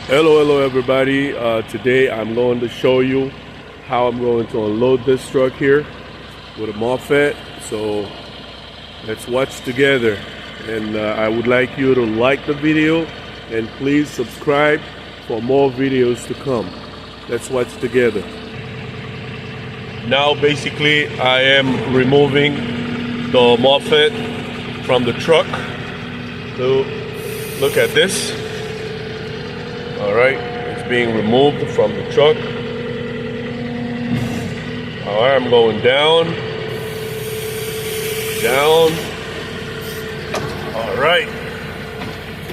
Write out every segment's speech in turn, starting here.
Hello everybody. Today I'm going to show you how I'm going to unload this truck here with a Moffett. So let's watch together. And I would like you to like the video and please subscribe for more videos to come. Let's watch together. Now basically I am removing the Moffett from the truck. So look at this. Alright, it's being removed from the truck. Alright, I'm going down. Alright.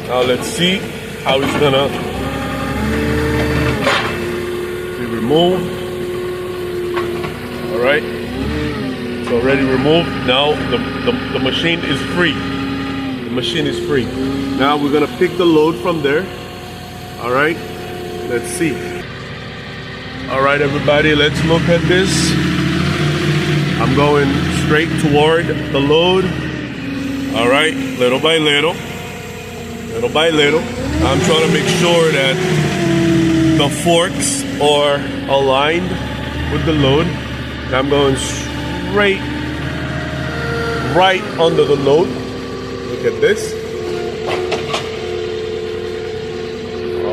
Now let's see how it's gonna be removed. Alright. It's already removed. Now the machine is free. The machine is free. Now we're gonna pick the load from there. All right, let's see. All right, everybody, let's look at this. I'm going straight toward the load. All right, little by little. I'm trying to make sure that the forks are aligned with the load. And I'm going straight right under the load. Look at this.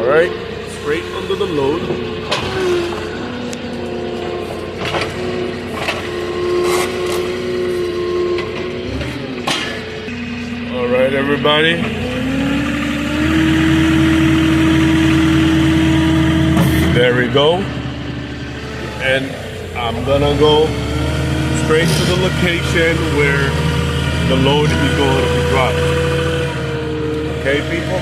Alright, straight under the load. Alright, everybody. There we go. And I'm gonna go straight to the location where the load is going to be dropped. Okay, people?